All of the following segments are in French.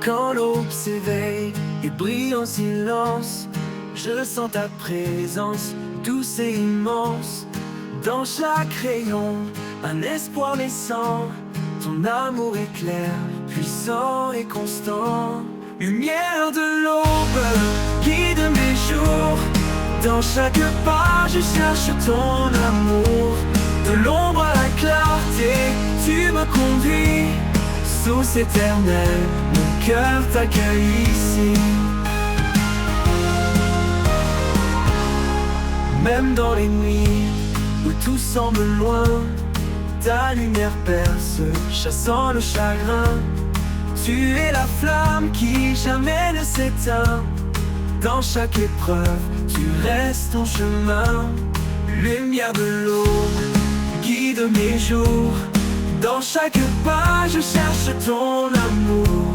Quand l'aube s'éveille et brille en silence, je sens ta présence douce et immense. Dans chaque rayon, un espoir naissant. Ton amour est clair, puissant et constant. Lumière de l'aube, guide mes jours. Dans chaque pas, je cherche ton amour. De l'ombre à la clarté, tu me conduis. Source éternelle, mon cœur t'accueille ici. Même dans les nuits où tout semble loin, ta lumière perce, chassant le chagrin. Tu es la flamme qui jamais ne s'éteint. Dans chaque épreuve, tu restes en chemin. Lumière de l'aube, guide mes jours. Dans chaque pas, je cherche ton amour.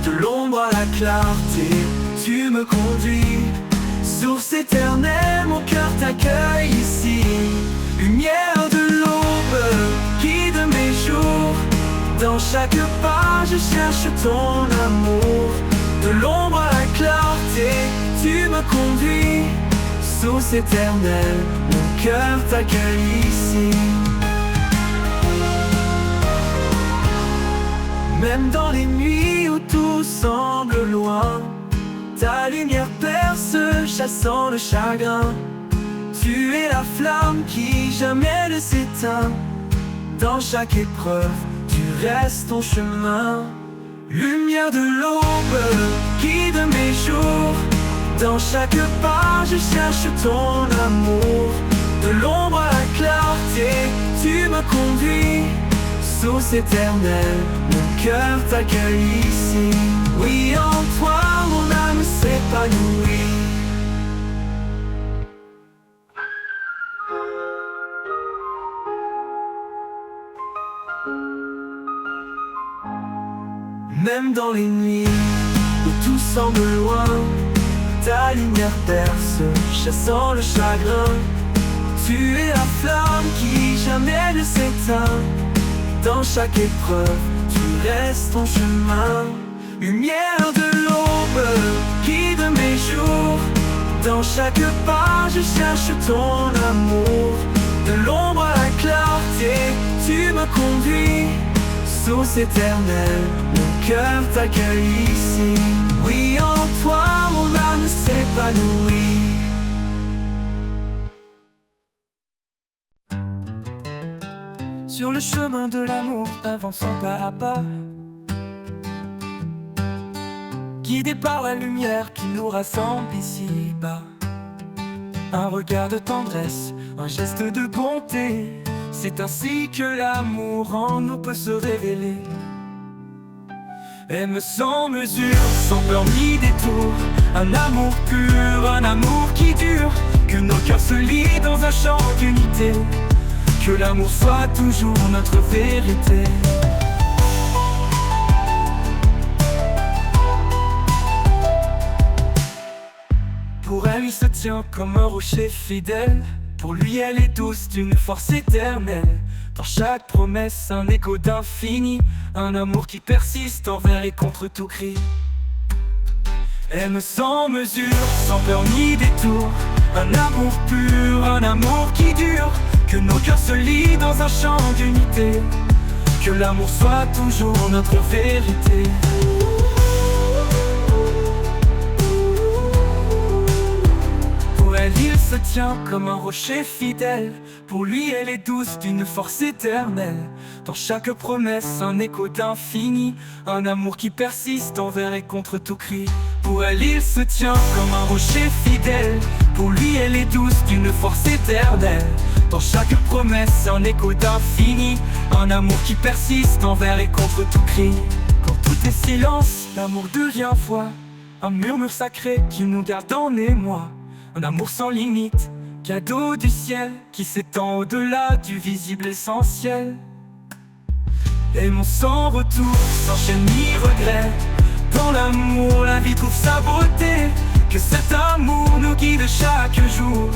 De l'ombre à la clarté, tu me conduis. Source éternelle, mon cœur t'accueille ici. Lumière de l'aube, guide mes jours. Dans chaque pas, je cherche ton amour. De l'ombre à la clarté, tu me conduis. Source éternelle, mon cœur t'accueille ici. Même dans les nuits où tout semble loin, ta lumière perce, chassant le chagrin. Tu es la flamme qui jamais ne s'éteint. Dans chaque épreuve, tu restes ton chemin. Lumière de l'aube, guide mes jours. Dans chaque pas, je cherche ton amour. De l'ombre à la clarté, tu me conduis. Source éternelle, mon cœur t'accueille ici. Oui, en toi, mon âme s'épanouit. Même dans les nuits où tout semble loin, ta lumière perce, chassant le chagrin. Tu es la flamme qui jamais ne s'éteint. Dans chaque épreuve, tu restes ton chemin. Lumière de l'aube, guide mes jours. Dans chaque pas, je cherche ton amour. De l'ombre à la clarté, tu me conduis. Source éternelle, mon cœur t'accueille ici. Oui, en toi, mon âme s'épanouit. Sur le chemin de l'amour, avançons pas à pas, guidés par la lumière qui nous rassemble ici-bas. Un regard de tendresse, un geste de bonté, c'est ainsi que l'amour en nous peut se révéler. Aime sans mesure, sans peur ni détour. Un amour pur, un amour qui dure. Que nos cœurs se lient dans un chant d'unité. Que l'amour soit toujours notre vérité. Pour elle, il se tient comme un rocher fidèle. Pour lui, elle est douce d'une force éternelle. Dans chaque promesse, un écho d'infini. Un amour qui persiste envers et contre tout cri. Aime sans mesure, sans peur ni détour. Un amour pur, un amour qui dure. Que nos cœurs se lient dans un chant d'unité. Que l'amour soit toujours notre vérité. Pour elle, il se tient comme un rocher fidèle. Pour lui, elle est douce d'une force éternelle. Dans chaque promesse, un écho d'infini. Un amour qui persiste envers et contre tout cri. Pour elle, il se tient comme un rocher fidèle. Pour lui, elle est douce d'une force éternelle. Dans chaque promesse, un écho d'infini. Un amour qui persiste envers et contre tout cri. Quand tout est silence, l'amour devient voix. Un murmure sacré qui nous garde en émoi. Un amour sans limite, cadeau du ciel, qui s'étend au-delà du visible essentiel. Aimons sans retour, sans chaîne ni regret. Dans l'amour, la vie trouve sa beauté. Que cet amour nous guide chaque jour,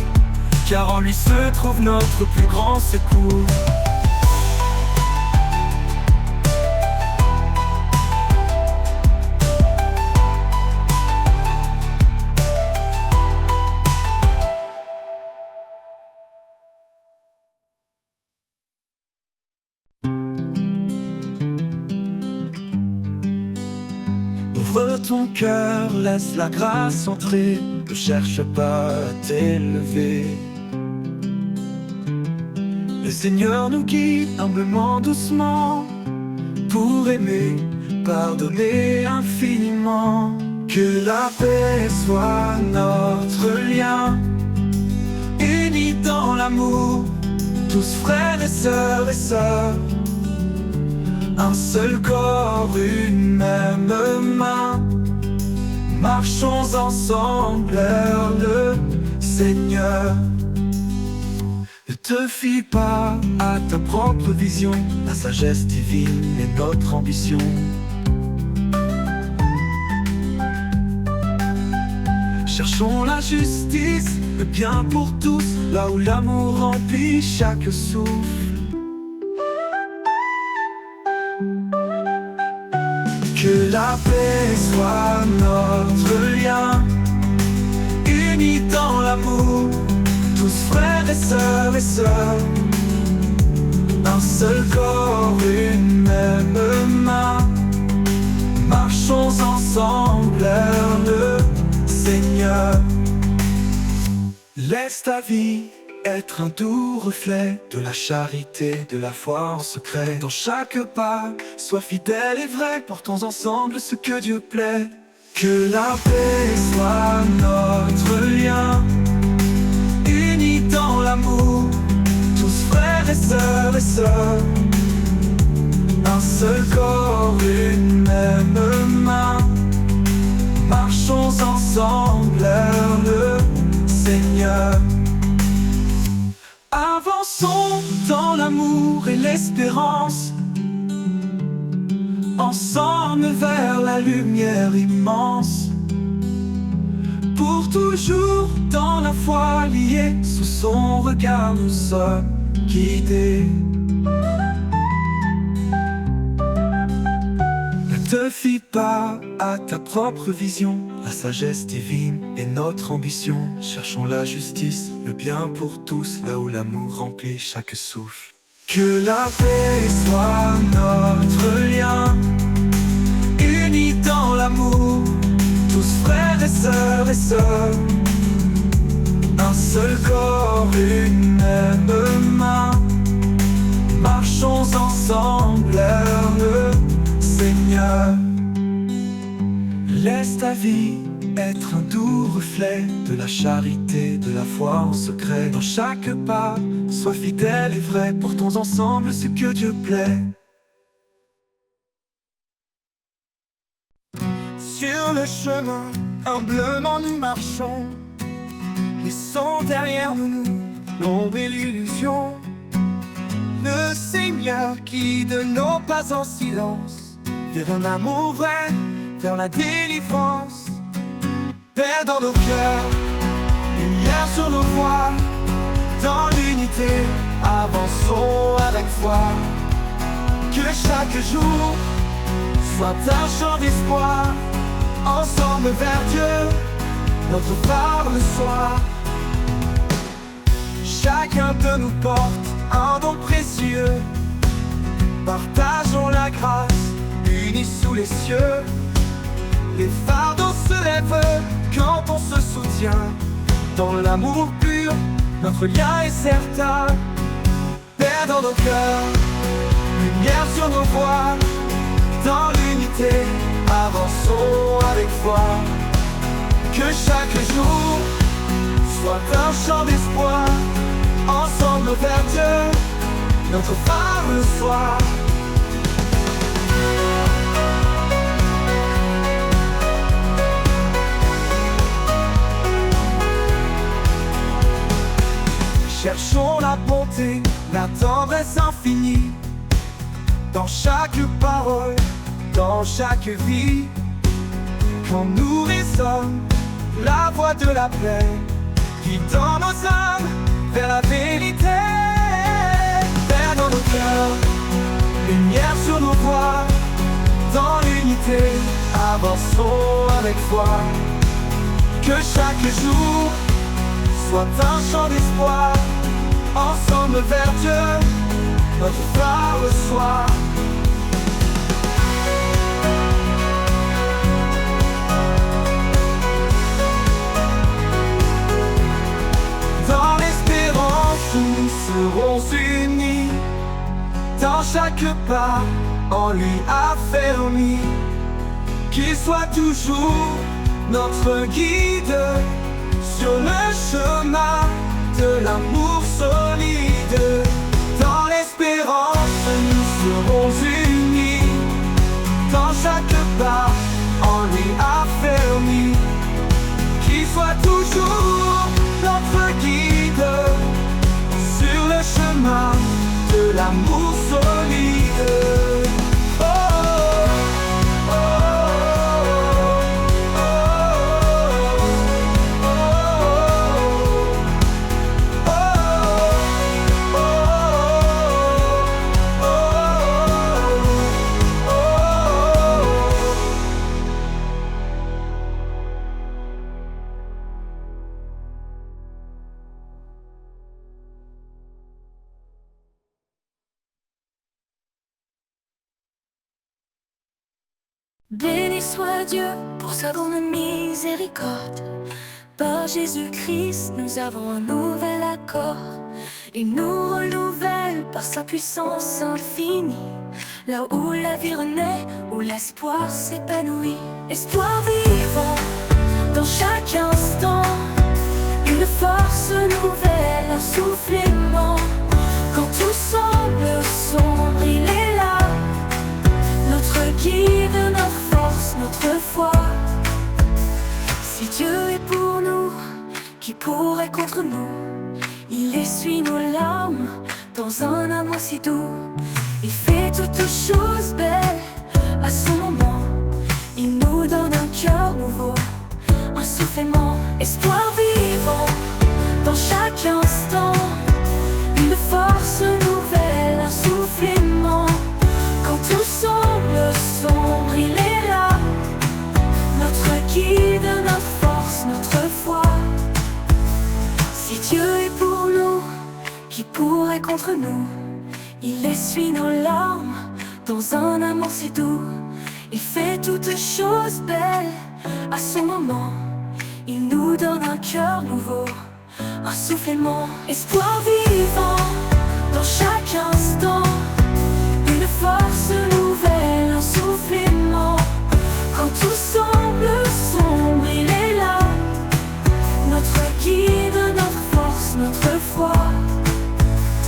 car en lui se trouve notre plus grand secours. ton cœur, laisse la grâce entrer. Ne cherche pas à t'élever. Le Seigneur nous guide humblement, doucement, pour aimer, pardonner infiniment. Que la paix soit notre lien, unis dans l'amour, tous frères et sœurs, un seul corps, une même main. Marchons ensemble vers le Seigneur. Ne te fie pas à ta propre vision, la sagesse divine est notre ambition. Cherchons la justice, le bien pour tous, là où l'amour remplit chaque souffle. Que la paix soit notre lien, unis dans l'amour, tous frères et sœurs, un seul corps, une même main. Marchons ensemble vers le Seigneur. Laisse ta vie être un doux reflet de la charité, de la foi en secret. Dans chaque pas, sois fidèle et vrai, portons ensemble ce que Dieu plaît. Que la paix soit notre lien, unis dans l'amour, tous frères et sœurs, un seul corps, une même main. Marchons ensemble vers le Seigneur. Avançons dans l'amour et l'espérance, ensemble vers la lumière immense. Pour toujours dans la foi liée, sous son regard nous sommes guidés. Ne te fie pas à ta propre vision, la sagesse divine est notre ambition. Cherchons la justice, le bien pour tous, là où l'amour remplit chaque souffle. Que la paix soit notre lien, unis dans l'amour, tous frères et sœurs, un seul corps, une même main. Marchons ensemble vers le Seigneur. Laisse ta vie être un doux reflet de la charité, de la foi en secret. Dans chaque pas, sois fidèle et vrai, portons ensemble ce que Dieu plaît. Sur le chemin, humblement nous marchons, laissons derrière nous l'ombre et l'illusion. Le Seigneur guide nos pas en silence, vers un amour vrai, vers la délivrance. Paix dans nos cœurs, lumière sur nos voies, dans l'unité, avançons avec foi. Que chaque jour soit un chant d'espoir, ensemble vers Dieu, notre phare le soir. Chacun de nous porte un don précieux, partageons la grâce, unis sous les cieux. Les fardeaux se lèvent quand on se soutient, dans l'amour pur, notre lien est certain. Paix dans nos cœurs, lumière sur nos voies, dans l'unité, avançons avec foi. Que chaque jour soit un chant d'espoir, ensemble vers Dieu, notre phare le soir. Cherchons la bonté, la tendresse infinie, dans chaque parole, dans chaque vie. Quand nous résonne la voix de la paix, guidant nos âmes vers la vérité. Paix dans nos cœurs, lumière sur nos voies, dans l'unité, avançons avec foi. Que chaque jour soit un chant d'espoir, ensemble vers Dieu, notre phare le soir. serons unis. Dans chaque pas, en lui affermi, qu'il soit toujours notre guide sur le chemin de l'amour solide. Dans l'espérance, nous serons unis. Dans chaque pas, en lui affermi, qu'il soit toujours notre guide sur le chemin de l'amour solide. Oh, oh, oh, Béni soit Dieu pour sa grande miséricorde. Par Jésus-Christ, nous avons un nouvel accord. Il nous renouvelle par sa puissance infinie. Là où la vie renaît, où l'espoir s'épanouit. Espoir vivant dans chaque instant. Une force nouvelle, un souffle aimant. Quand tout semble sombre, il est là. Notre guide, notre force, notre foi. Si Dieu est pour nous, qui pourrait contre nous? Il essuie nos larmes dans un amour si doux. Il fait toutes choses belles à son moment. Il nous donne un cœur nouveau, un souffle aimant. Espoir vivant dans chaque instant. Une force nouvelle, un souffle aimant. Quand tout semble sombre, il est là. Notre guide, notre force, notre foi. Si Dieu est pour nous, qui pourrait contre nous? Il essuie nos larmes dans un amour si doux. Il fait toutes choses belles à son moment. Il nous donne un cœur nouveau, un souffle aimant. Espoir vivant dans chaque instant. Une force nouvelle, un souffle aimant. Quand tout semble sombre, il est là. Notre guide, notre force, notre foi.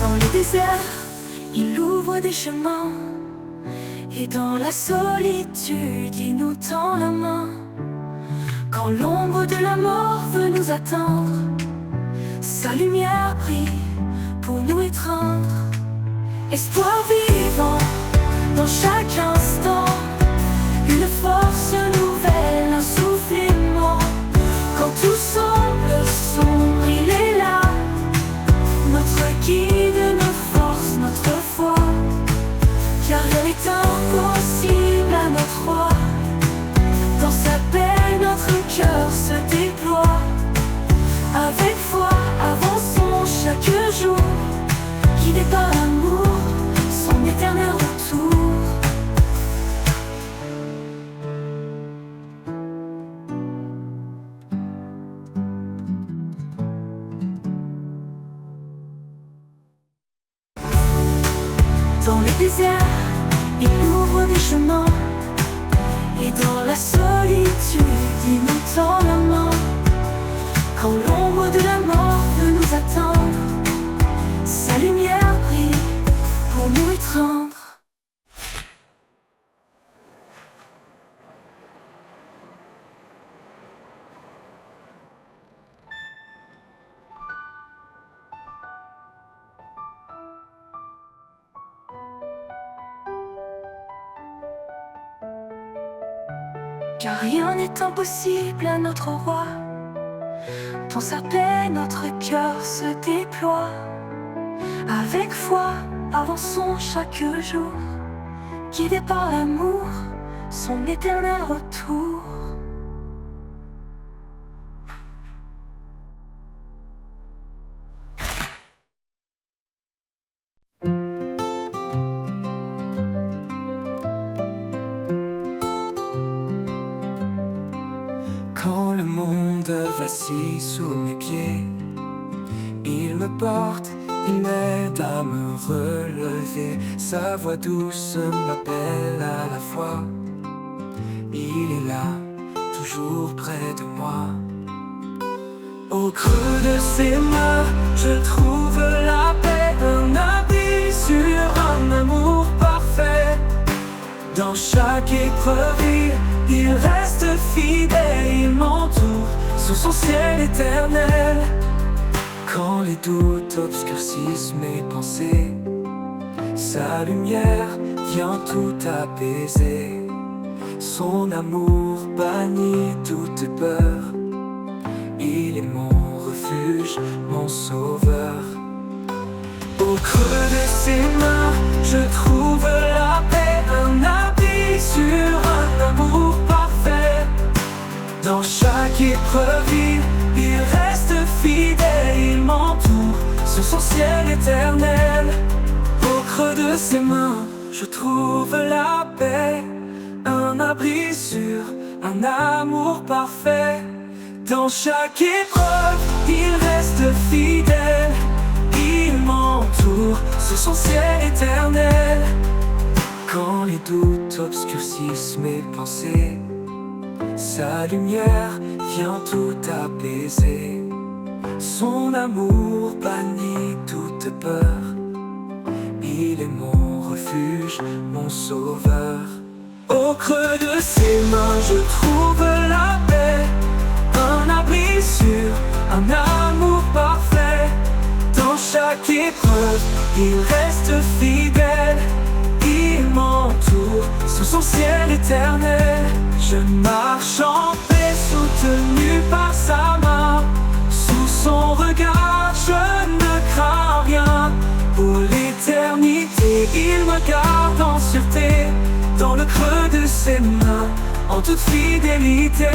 Dans les déserts, il ouvre des chemins. Et dans la solitude, il nous tend la main. Quand l'ombre de la mort veut nous atteindre, sa lumière brille pour nous étreindre. Espoir vivant dans chaque instant. Une force nouvelle, un souffle aimant. Quand tout semble sombre, il est là. Notre guide, notre force, notre foi. Car rien n'est impossible à notre roi. Dans sa paix, notre cœur se déploie. Avec foi, avançons chaque jour. Guidés par l'amour, son éternel retour. Dans le désert, il ouvre des chemins. Et dans la solitude, il nous tend la main. Quand l'ombre de la mort veut nous atteindre, sa lumière brille pour nous étreindre. Car rien n'est impossible à notre roi. Dans sa paix, notre cœur se déploie. Avec foi, avançons chaque jour. Guidés par l'amour, son éternel retour. Quand le monde vacille sous mes pieds, il me porte, Il m'aide à me relever, sa voix douce m'appelle à la fois. Il est là, toujours près de moi. Au creux de ses mains, je trouve la paix, un abri sur un amour parfait. Dans chaque épreuve, il reste fidèle, il m'entoure sous son ciel éternel. Quand les doutes obscurcissent mes pensées, sa lumière vient tout apaiser. Son amour bannit toute peur. Il est mon refuge, mon sauveur. Au creux de ses mains, je trouve la paix, un abri sur un amour parfait. Dans chaque épreuve, il reste fidèle, il m'entoure sous son ciel éternel. Au creux de ses mains, je trouve la paix, un abri sûr, un amour parfait. Dans chaque épreuve, il reste fidèle, il m'entoure sous son ciel éternel. Quand les doutes obscurcissent mes pensées, sa lumière vient tout apaiser. Son amour bannit toute peur. Il est mon refuge, mon sauveur. Au creux de ses mains, je trouve la paix, un abri sûr, un amour parfait. Dans chaque épreuve, il reste fidèle, il m'entoure sous son ciel éternel. Je marche en paix, soutenu par sa main. Sous son regard, je ne crains rien. Pour l'éternité, il me garde en sûreté. Dans le creux de ses mains, en toute fidélité.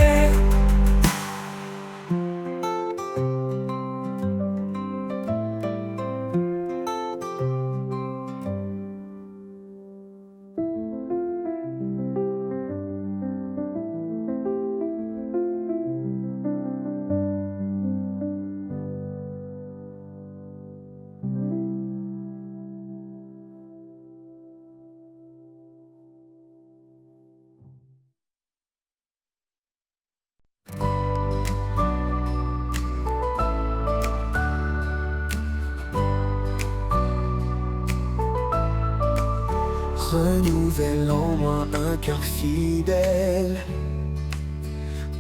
Renouvelle en moi un cœur fidèle,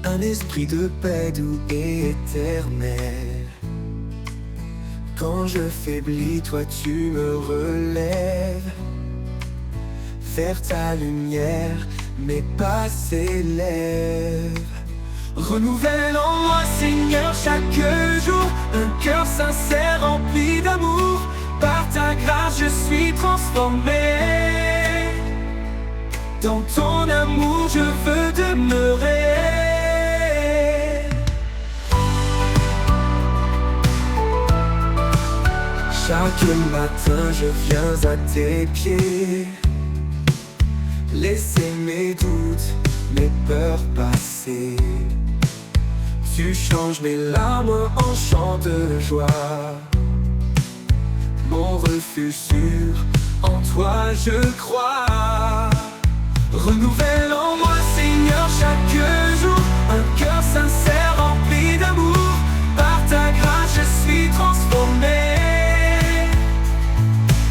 un esprit de paix doux et éternel. Quand je faiblis, toi tu me relèves. Vers ta lumière, mes pas s'élèvent. Renouvelle en moi, Seigneur, chaque jour un cœur sincère rempli d'amour. Par ta grâce, je suis transformé. Dans ton amour, je veux demeurer. Chaque matin, je viens à tes pieds. Laisser mes doutes, mes peurs passer. Tu changes mes larmes en chants de joie. Mon refuge sûr, en toi je crois. Renouvelle en moi, Seigneur, chaque jour un cœur sincère rempli d'amour. Par ta grâce, je suis transformé.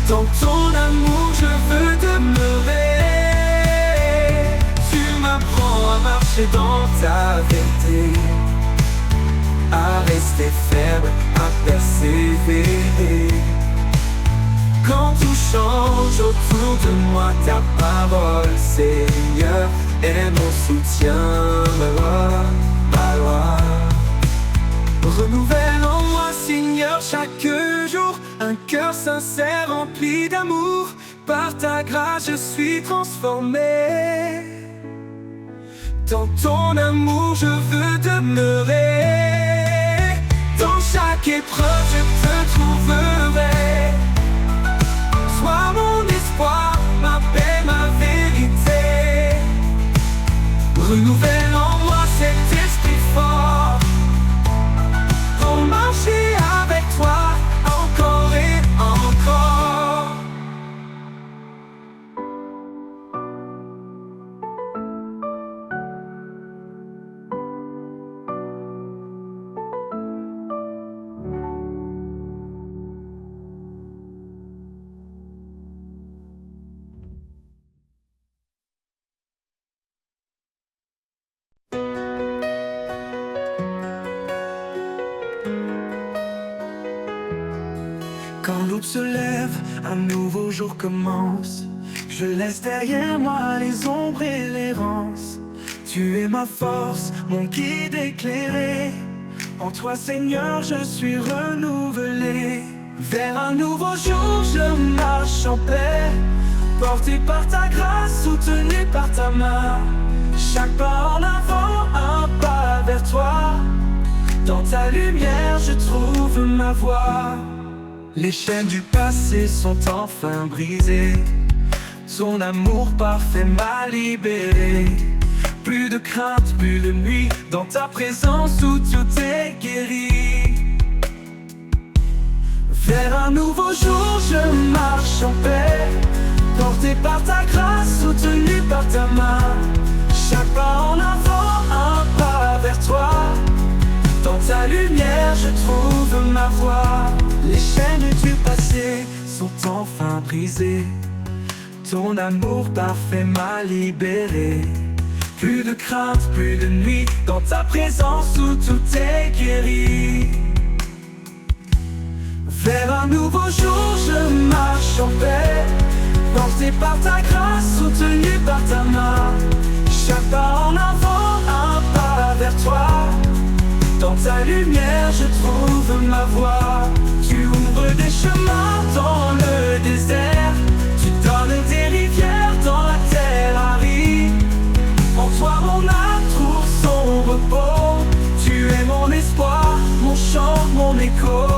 Dans ton amour, je veux demeurer. Tu m'apprends à marcher dans ta vérité, à rester ferme, à persévérer. Quand tout change autour de moi, ta parole, Seigneur, est mon soutien, ma loi, ma loi. Renouvelle en moi, Seigneur, chaque jour un cœur sincère rempli d'amour. Par ta grâce, je suis transformé. Dans ton amour, je veux demeurer. Dans chaque épreuve, je te trouverai. Sois mon espoir, ma paix, ma vérité. Renouvelle en moi cet esprit fort pour marcher avec toi encore et Un nouveau jour commence. Je laisse derrière moi les ombres et l'errance. Tu es ma force, mon guide éclairé. En toi Seigneur je suis renouvelé. Vers un nouveau jour je marche en paix, porté par ta grâce, soutenu par ta main. Chaque pas en avant, un pas vers toi. Dans ta lumière je trouve ma voie. Les chaînes du passé sont enfin brisées. Son amour parfait m'a libéré. Plus de crainte, plus de nuit, dans ta présence où tout est guéri. Vers un nouveau jour je marche en paix, porté par ta grâce, soutenu par ta main. Chaque pas en avant, un pas vers toi. Dans ta lumière je trouve ma voie. Les chaînes du passé sont enfin brisées. Ton amour parfait m'a libéré. Plus de crainte, plus de nuit, dans ta présence où tout est guéri. Vers un nouveau jour je marche en paix, porté par ta grâce, soutenu par ta main. Chaque pas en avant, un pas vers toi. Dans ta lumière je trouve ma voie. Tu ouvres des chemins dans le désert. Tu donnes des rivières dans la terre aride. En toi mon âme trouve son repos. Tu es mon espoir, mon chant, mon écho.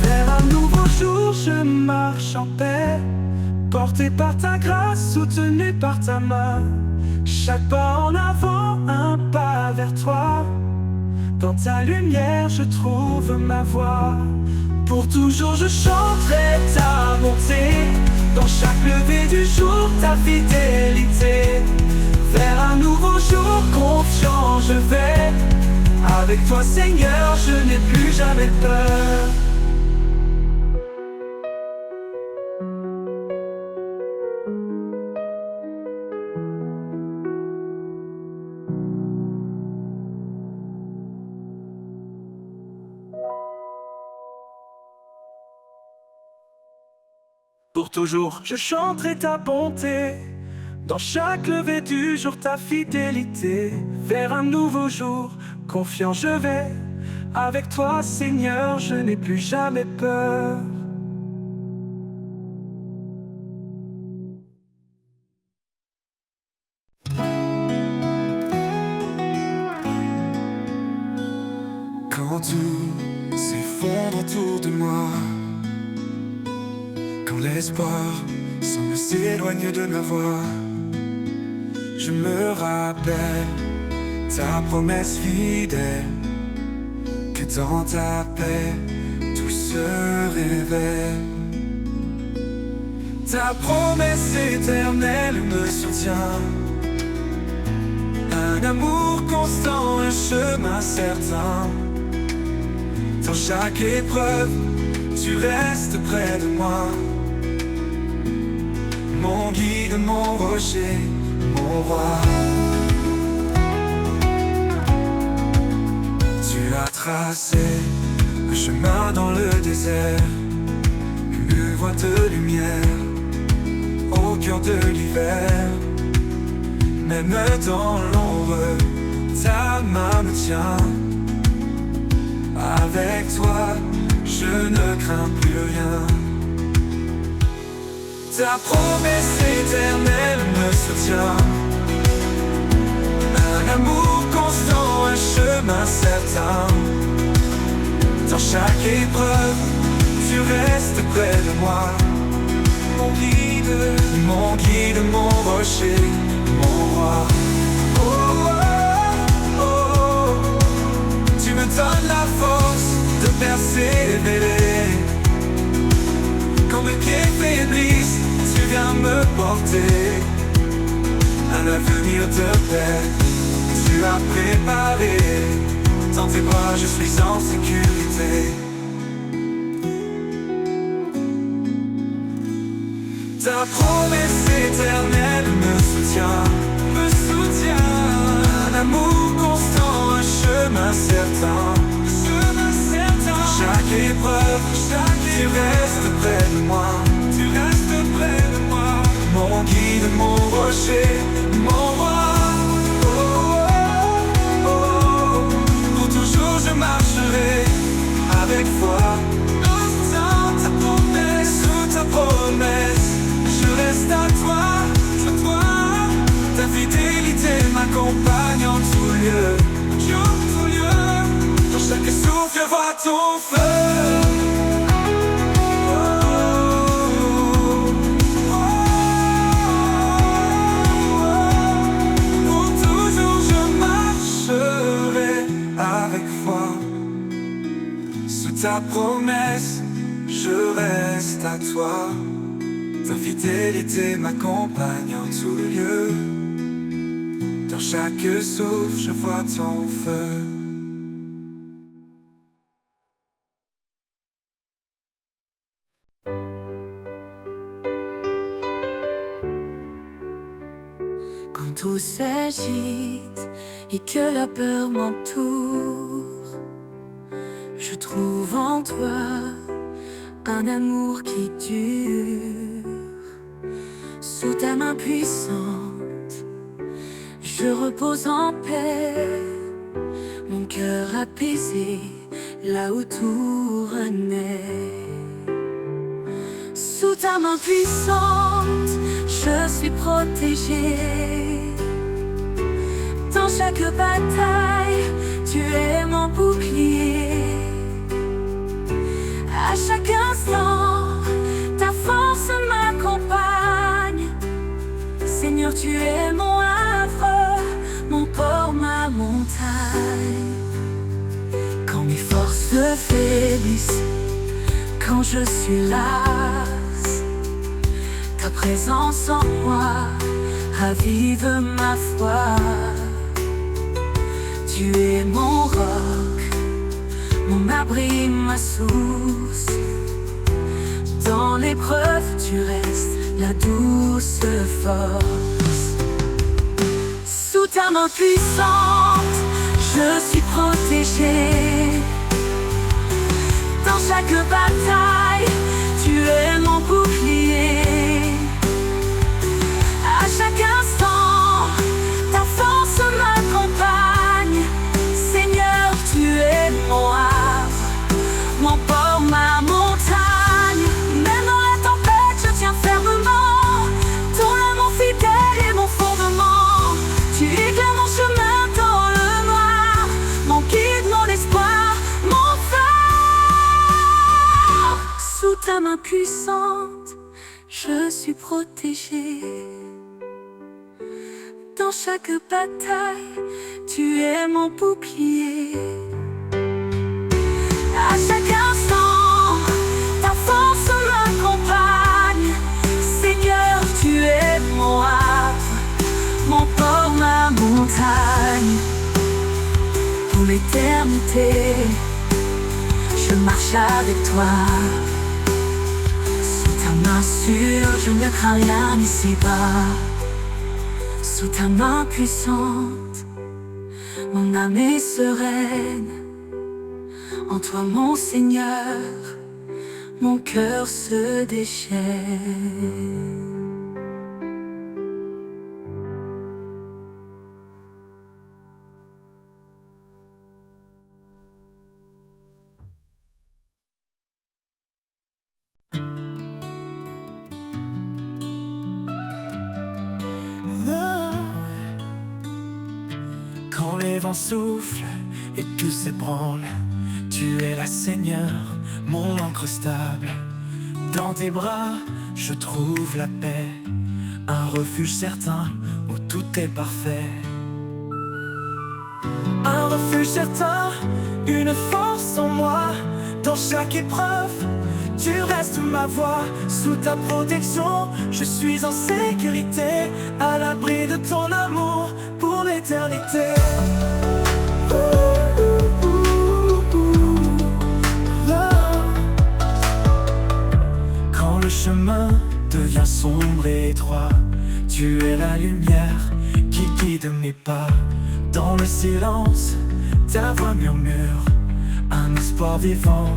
Vers un nouveau jour je marche en paix, porté par ta grâce, soutenu par ta main. Chaque pas en avant, un pas vers toi. Dans ta lumière je trouve ma voie. Pour toujours je chanterai ta bonté. Dans chaque lever du jour ta fidélité. Vers un nouveau jour confiant je vais. Avec toi Seigneur je n'ai plus jamais peur. Pour toujours je chanterai ta bonté. Dans chaque lever du jour ta fidélité. Vers un nouveau jour confiant je vais. Avec toi Seigneur je n'ai plus jamais peur. Quand tout s'effondre autour de moi, quand l'espoir semble s'éloigner de ma voix, je me rappelle ta promesse fidèle, que dans ta paix tout se révèle. Ta promesse éternelle me soutient, un amour constant, un chemin certain. Dans chaque épreuve, tu restes près de moi. Mon guide, mon rocher, mon roi. Tu as tracé un chemin dans le désert, une voie de lumière au cœur de l'hiver. Même dans l'ombre, ta main me tient. Avec toi, je ne crains plus rien. Ta promesse éternelle me soutient, un amour constant, un chemin certain. Dans chaque épreuve, tu restes près de moi. Mon guide, mon rocher, mon roi. Oh, oh, oh. Tu me donnes la force de persévérer. Quand mes pieds faiblissent, tu viens me porter. Un avenir de paix, tu as préparé. Dans tes bras, je suis en sécurité. Ta promesse éternelle me soutient, un amour constant, un chemin certain. Chaque épreuve, tu restes près de moi. ton feu. Pour toujours je marcherai avec foi. Sous ta promesse, je reste à toi. Ta fidélité m'accompagne en tout lieu. Dans chaque souffle, je vois ton feu. Quand tout s'agite et que la peur m'entoure, je trouve en toi un amour qui dure. Sous ta main puissante, je repose en paix, mon cœur apaisé là où tout renaît. Sous ta main puissante, je suis protégée. Dans chaque bataille, tu es mon bouclier. À chaque instant, ta force m'accompagne. Seigneur, tu es mon havre, mon port, ma montagne. Quand mes forces faiblissent, quand je suis lasse, ta présence en moi ravive ma foi. Tu es mon roc, mon abri, ma source. Dans l'épreuve, tu restes la douce force. Sous ta main puissante, je suis protégée. Dans chaque bataille, tu es mon bouclier. À chaque instant, ta force m'accompagne. Seigneur, tu es mon havre, mon port, ma montagne. Même dans la tempête, je tiens fermement. Ton amour fidèle est mon fondement. Tu éclaires mon chemin dans le noir, mon guide, mon espoir, mon phare. Sous ta main puissante, je suis protégée. Dans chaque bataille, tu es mon bouclier. À chaque instant, ta force m'accompagne. Seigneur, tu es mon havre, mon port, ma montagne. Pour l'éternité, je marche avec toi. Sous ta main sûre, je ne crains rien ici-bas. Sous ta main puissante, mon âme est sereine. En toi, mon Seigneur, mon cœur se déchaîne. Quand les vents soufflent et tout s'ébranle, tu es là, Seigneur, mon ancre stable. Dans tes bras, je trouve la paix, un refuge certain où tout est parfait. Un refuge certain, une force en moi. Dans chaque épreuve, tu restes ma voix. Sous ta protection, je suis en sécurité, à l'abri de ton amour pour l'éternité. Quand le chemin devient sombre et étroit, tu es la lumière qui guide mes pas. Dans le silence, ta voix murmure, un espoir vivant,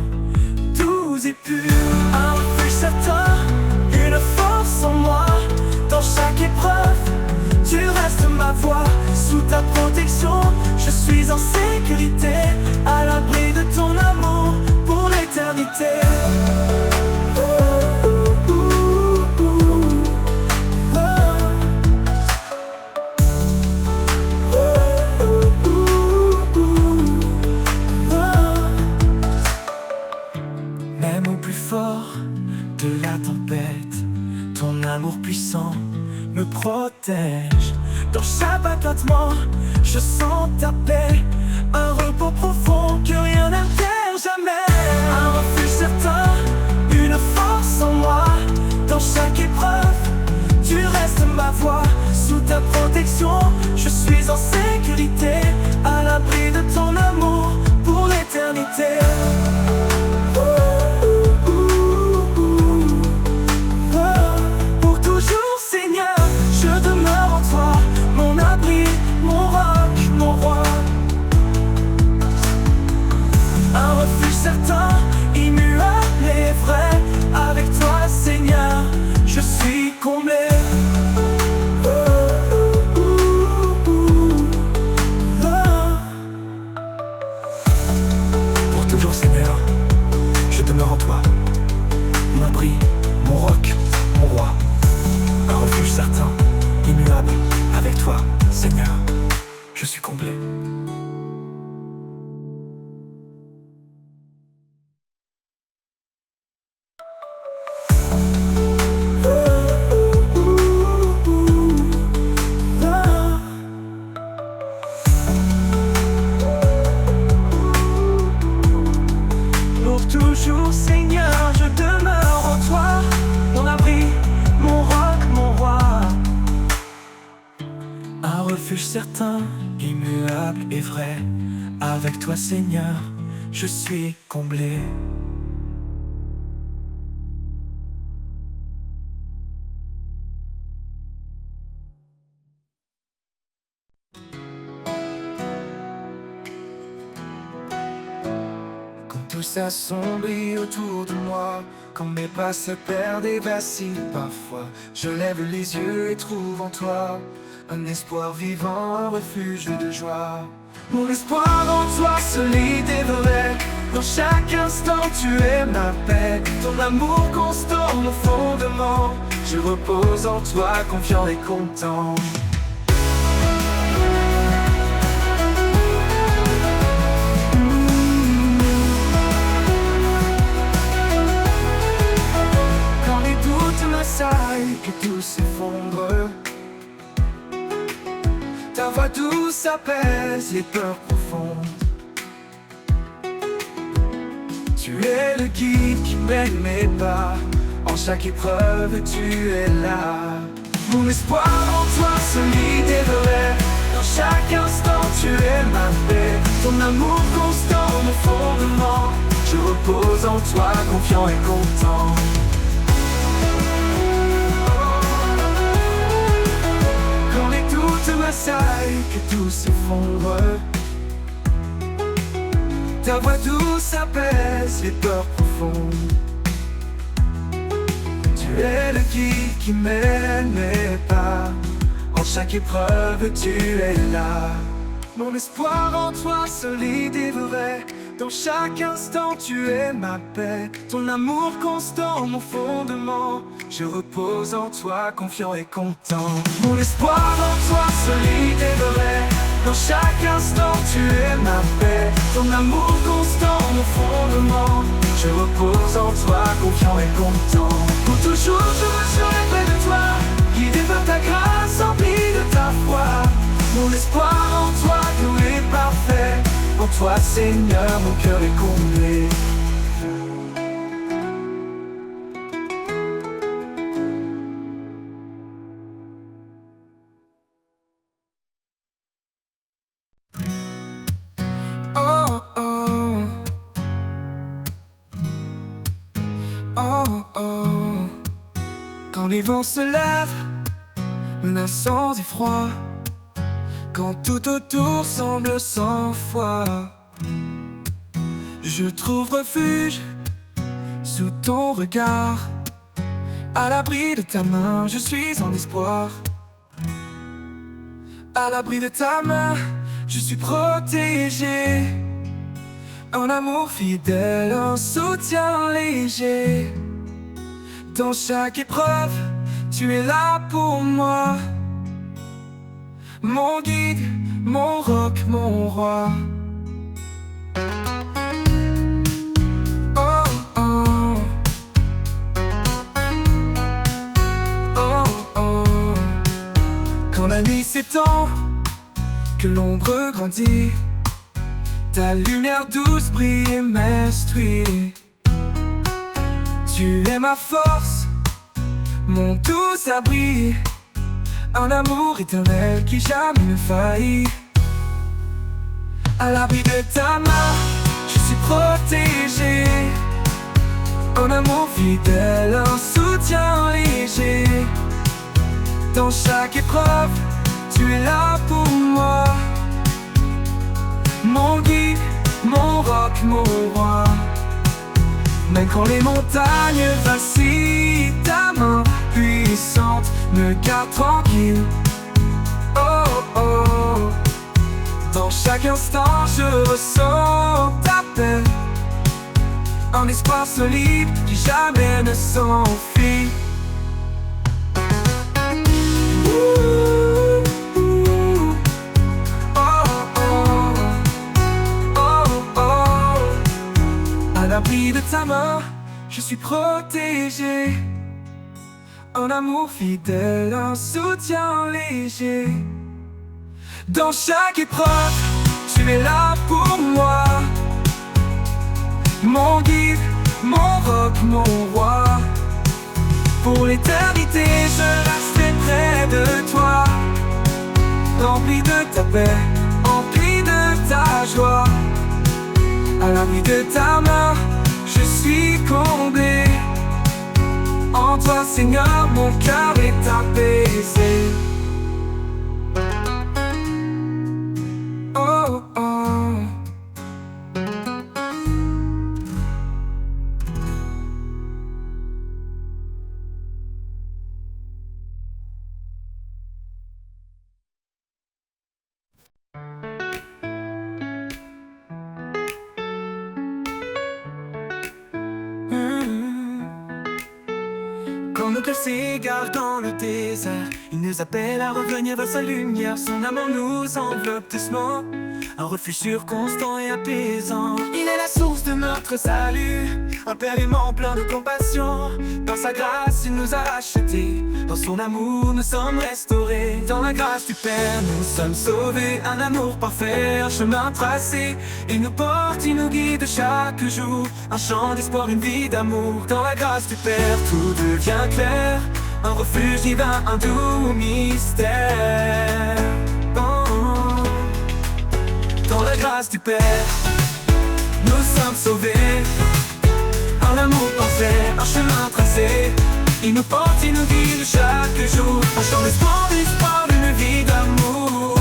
doux et pur. Un refuge certain, une force en moi. Dans chaque épreuve, tu restes ma voix. Sous ta protection, je suis en sécurité, à l'abri de ton amour pour l'éternité. tempête. Ton amour puissant me protège. Dans chaque abattement, je sens ta paix. Un repos profond que rien n'altère jamais. Un refuge certain, une force en moi. Dans chaque épreuve, tu restes ma voix. Sous ta protection, je suis en sécurité. À l'abri de ton amour pour l'éternité. Pour toujours, Seigneur, je demeure en toi. Mon abri, mon roc, mon roi. Un refuge certain, immuable et vrai. Avec toi, Seigneur, je suis comblé. Pour toujours, Seigneur, je demeure en toi. Mon abri, mon roc, mon roi. Un refuge certain, immuable. Avec toi, Seigneur, je suis comblé. Pour toujours, Seigneur, je demeure en toi. Mon abri, mon roc, mon roi. Un refuge certain, immuable et vrai. Avec toi, Seigneur, je suis comblé. Quand tout s'assombrit autour de moi, quand mes pas se perdent et vacillent parfois, je lève les yeux et trouve en toi un espoir vivant, un refuge de joie. Mon espoir en toi, solide et vrai. Dans chaque instant, tu es ma paix. Ton amour constant, mon fondement. Je repose en toi, confiant et content. Quand les doutes m'assaillent, que tout s'effondre, ta voix douce apaise les peurs profondes. Tu es le guide qui mène mes pas. En chaque épreuve, tu es là. Mon espoir en toi, solide et vrai. Dans chaque instant, tu es ma paix. Ton amour constant, mon fondement. Je repose en toi, confiant et content. Quand les doutes m'assaillent, que tout s'effondre, ta voix douce apaise les peurs profondes. Tu es le guide qui mène mes pas. En chaque épreuve, tu es là. Mon espoir en toi, solide et vrai. Dans chaque instant, tu es ma paix. Ton amour constant, mon fondement. Je repose en toi, confiant et content. Mon espoir en toi, solide et vrai. Dans chaque instant, tu es ma paix. Ton amour constant, mon fondement. Je repose en toi, confiant et content. Pour toujours, je serai près de toi, guidé par ta grâce, empli de ta foi. Mon espoir en toi, tout est parfait. En toi, Seigneur, mon cœur est comblé. Oh, oh. Oh, oh. Quand les vents se lèvent, menaçants et froids, quand tout autour semble sans foi, je trouve refuge sous ton regard. À l'abri de ta main, je suis en espoir. À l'abri de ta main, je suis protégé. Un amour fidèle, un soutien léger. Dans chaque épreuve, tu es là pour moi. Mon guide, mon roc, mon roi. Oh, oh. nuit s'étend, que l'ombre grandit, ta lumière douce brille et m'instruit. Tu es ma force, mon doux abri, un amour éternel qui jamais ne faillit. À l'abri de ta main, je suis protégé, un amour fidèle, un soutien léger. Dans chaque épreuve, tu es là pour moi, mon guide, mon roc, mon roi. Même quand les montagnes vacillent, ta main puissante me garde tranquille. Oh oh, dans chaque instant je ressens ta paix, un espoir solide qui jamais ne s'enfuit. À l'abri de ta main, je suis protégé, un amour fidèle, un soutien léger. Dans chaque épreuve, tu es là pour moi, mon guide, mon roc, mon roi. Pour l'éternité, je resterai près de toi, rempli de ta paix, rempli de ta joie. À l'abri de ta main, je suis comblé, en toi Seigneur, mon cœur est apaisé. Oh oh. Quand nos cœurs s'égarent dans le désert, il nous appelle à revenir vers sa lumière. Son amour nous enveloppe doucement, un refuge sûr, constant et apaisant. Il est la source de notre salut, un Père aimant plein de compassion. Dans sa grâce il nous a rachetés, dans son amour nous sommes restaurés. Dans la grâce du Père nous sommes sauvés, un amour parfait, un chemin tracé. Il nous porte, il nous guide chaque jour, un chant d'espoir, une vie d'amour. Dans la grâce du Père tout devient clair, un refuge divin, un doux mystère. Oh. Dans la grâce du Père, nous sommes sauvés, un amour parfait, un chemin tracé. Il nous porte, il nous guide chaque jour, un chant d'espoir, une vie d'amour.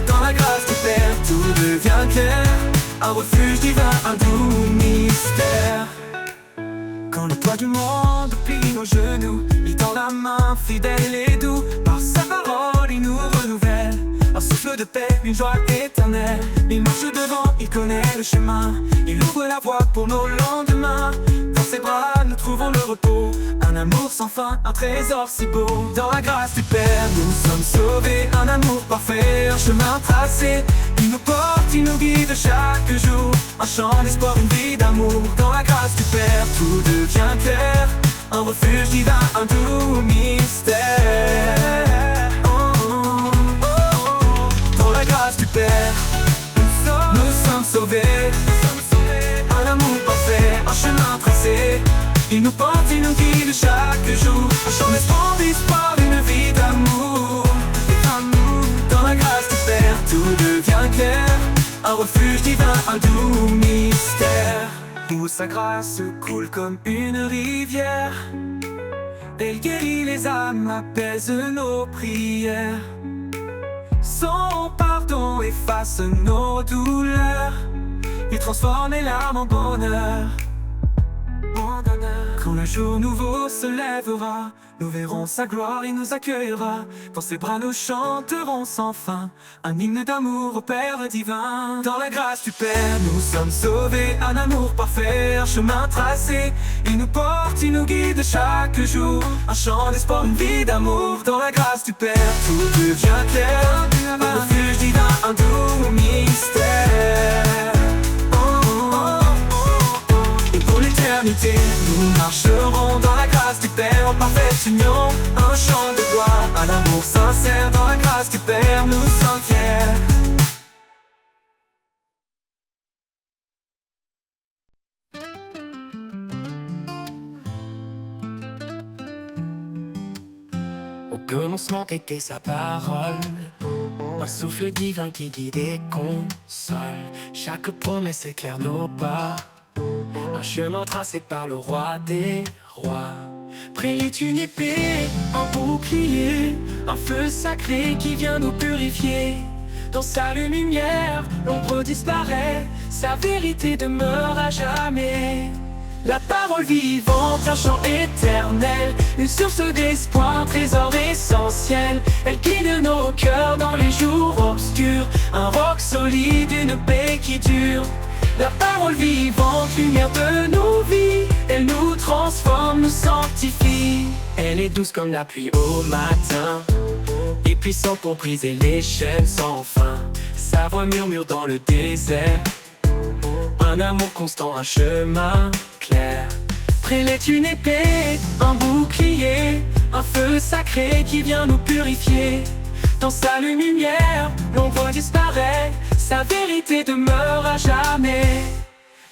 Dans la grâce du Père, tout devient clair, un refuge divin, un doux mystère. Quand le poids du monde plie nos genoux, il tend la main fidèle et doux. Par sa parole il nous renouvelle, un souffle de paix, une joie éternelle. Il marche devant, il connaît le chemin, il ouvre la voie pour nos lendemains. Dans ses bras nous trouvons le repos, un amour sans fin, un trésor si beau. Dans la grâce du Père nous sommes sauvés, un amour parfait, un chemin tracé. Il nous porte, il nous guide chaque jour, un chant d'espoir, une vie d'amour. Dans la grâce du Père tout devient clair, un refuge divin, un doux mystère. Oh, oh, oh. Dans la grâce du Père nous sommes sauvés, un amour parfait, un chemin tracé. Il nous porte, il nous guide chaque jour, un chant d'espoir, une vie d'amour. Dans la grâce du Père tout devient clair, un refuge divin, un doux mystère. Où sa grâce coule comme une rivière, elle guérit les âmes, apaise nos prières. Son pardon efface nos douleurs, il transforme les larmes en bonheur. Quand le jour nouveau se lèvera, nous verrons sa gloire, il nous accueillera. Dans ses bras nous chanterons sans fin, un hymne d'amour au Père divin. Dans la grâce du Père nous sommes sauvés, un amour parfait, un chemin tracé. Il nous porte, il nous guide chaque jour, un chant d'espoir, une vie d'amour. Dans la grâce du Père tout devient clair, un refuge divin, un doux mystère. Nous marcherons dans la grâce du Père en parfaite union, un chant de gloire, un amour sincère dans Commencement était sa parole, un souffle divin qui guide et console. Chaque promesse éclaire nos pas, un chemin tracé par le roi des rois. Près est une épée, un bouclier, un feu sacré qui vient nous purifier. Dans sa lumière, l'ombre disparaît, sa vérité demeure à jamais. La parole vivante, un chant éternel, une source d'espoir, un trésor essentiel. Elle guide nos cœurs dans les jours obscurs, un roc solide, une paix qui dure. La parole vivante, lumière de nos vies, elle nous transforme, nous sanctifie. Elle est douce comme la pluie au matin, et puissante pour briser les chaînes sans fin. Sa voix murmure dans le désert, un amour constant, un chemin clair. Près est une épée, un bouclier, un feu sacré qui vient nous purifier. Dans sa lumière, l'ombre disparaît, sa vérité demeure à jamais.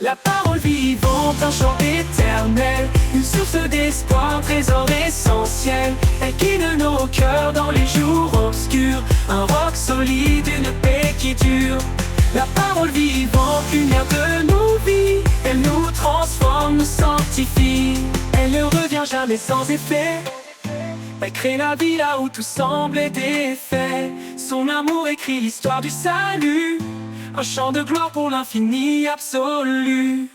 La parole vivante, un chant éternel, une source d'espoir, un trésor essentiel. Elle guide nos cœurs dans les jours obscurs, un roc solide, une paix qui dure. La parole vivante, lumière de nos vies, elle nous transforme, nous sanctifie. Elle ne revient jamais sans effet, elle crée la vie là où tout semble défait. Son amour écrit l'histoire du salut, un chant de gloire pour l'infini absolu.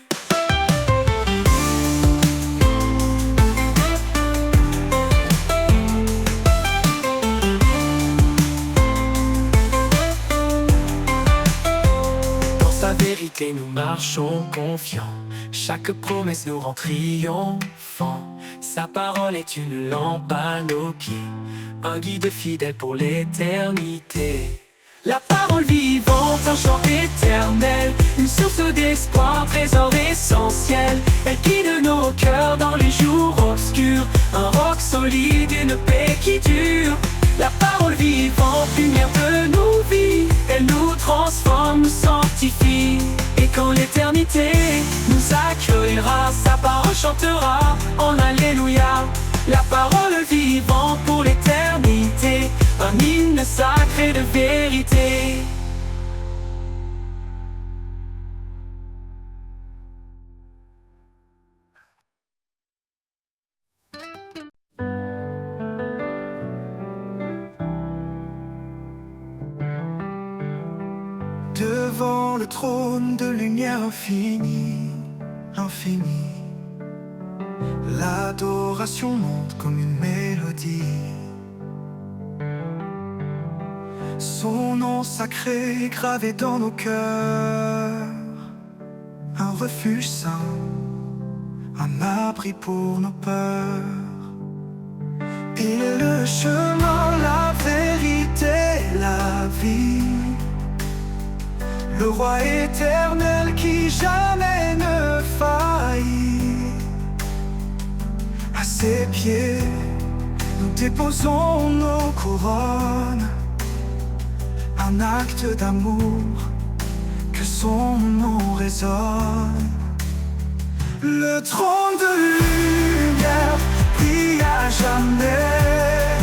Dans sa vérité nous marchons confiants, chaque promesse nous rend triomphants. Sa parole est une lampe à nos pieds, un guide fidèle pour l'éternité. La parole vivante, un chant éternel, une source d'espoir, un trésor essentiel. Elle guide nos cœurs dans les jours obscurs, un roc solide, une paix qui dure. La parole vivante, lumière de nos vies, elle nous transforme, nous sanctifie. Et quand l'éternité nous accueillera, sa parole chantera en Alléluia. La parole vivante pour l'éternité, un hymne sacré de vérité. Devant le trône de lumière infinie, l'infini, l'adoration monte comme une mélodie. Son nom sacré gravé dans nos cœurs, un refuge saint, un abri pour nos peurs. Il est le chemin, la vérité, la vie, le roi éternel qui jamais ne faillit. À ses pieds, nous déposons nos couronnes, un acte d'amour, que son nom résonne. Le trône de lumière brille à jamais,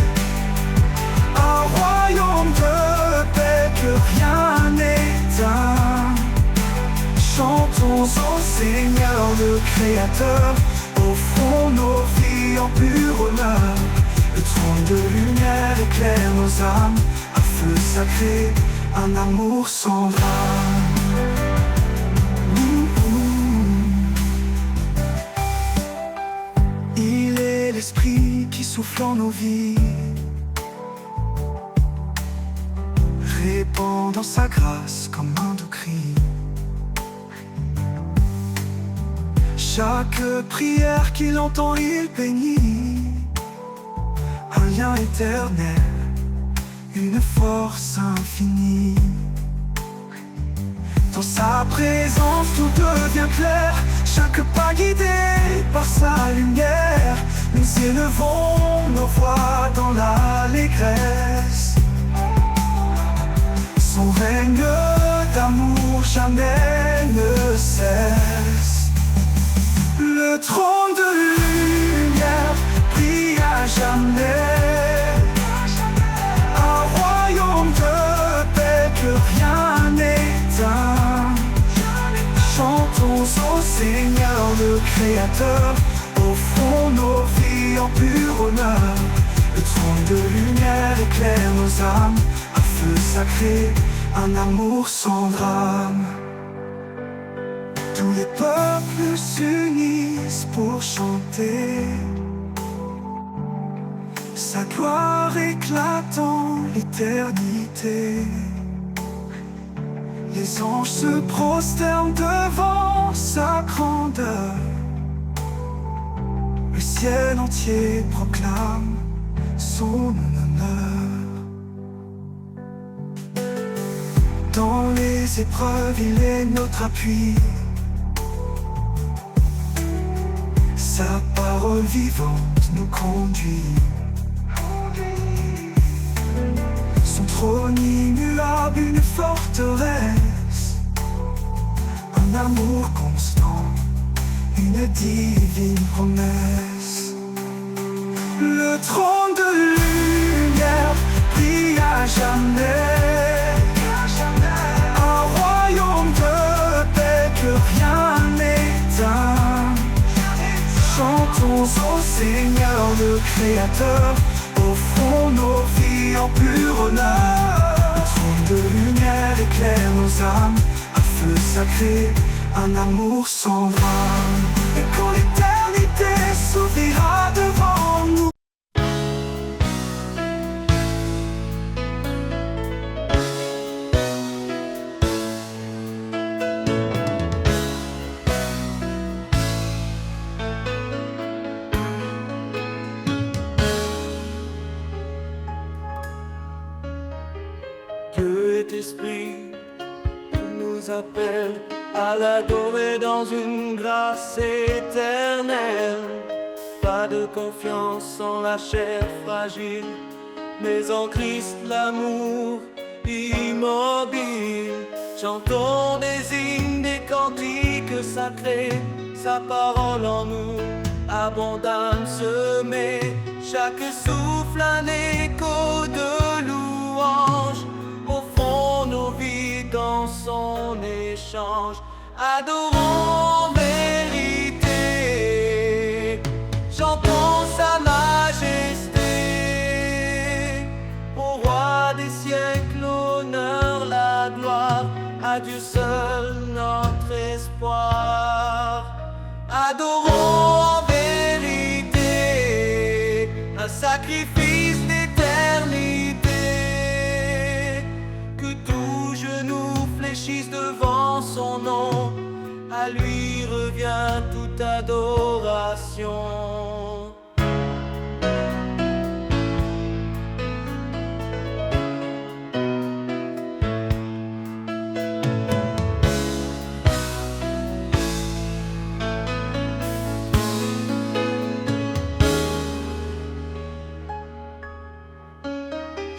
un royaume de paix que rien n'éteint. Chantons au Seigneur le Créateur, offrons nos vies en pur honneur. Le trône de lumière éclaire nos âmes, un feu sacré, un amour sans drame. Il est l'esprit qui souffle en nos vies, répandant sa grâce comme un doux cri. Chaque prière qu'il entend, il bénit, un lien éternel, une force infinie. Dans sa présence tout devient clair, chaque pas guidé par sa lumière. Nous élevons nos voix dans l'allégresse, son règne d'amour jamais ne cesse. Le trône de lumière brille à jamais, Seigneur le Créateur, offrons nos vies en pur honneur. Le trône de lumière éclaire nos âmes, un feu sacré, un amour sans drame. Tous les peuples s'unissent pour chanter sa gloire éclate en l'éternité. Les anges se prosternent devant sa grandeur. Le ciel entier proclame son honneur. Dans les épreuves, il est notre appui. Sa parole vivante nous conduit. Son trône immuable, une forteresse, un amour constant, une divine promesse. Le trône de lumière brille à jamais, un royaume de paix que rien n'éteint. Chantons au Seigneur le Créateur, offrons nos vies en pur honneur. Le trône de lumière éclaire nos âmes, un feu sacré, un amour sans drame. Et quand l'éternité s'ouvrira devant nous, Dieu est esprit, il nous appelle à l'adorer dans une grâce éternelle. Pas de confiance en la chair fragile, mais en Christ l'amour immobile. Chantons des hymnes, des cantiques sacrés, sa parole en nous abondante semée. Chaque souffle un écho de louange, offrons nos vies dans son échange. Adorons en vérité, chantons sa majesté. Au roi des siècles, l'honneur, la gloire, à Dieu seul notre espoir. Adorons en vérité, un sacrifice d'éternité. Que tout genou fléchisse devant son nom, à lui revient toute adoration.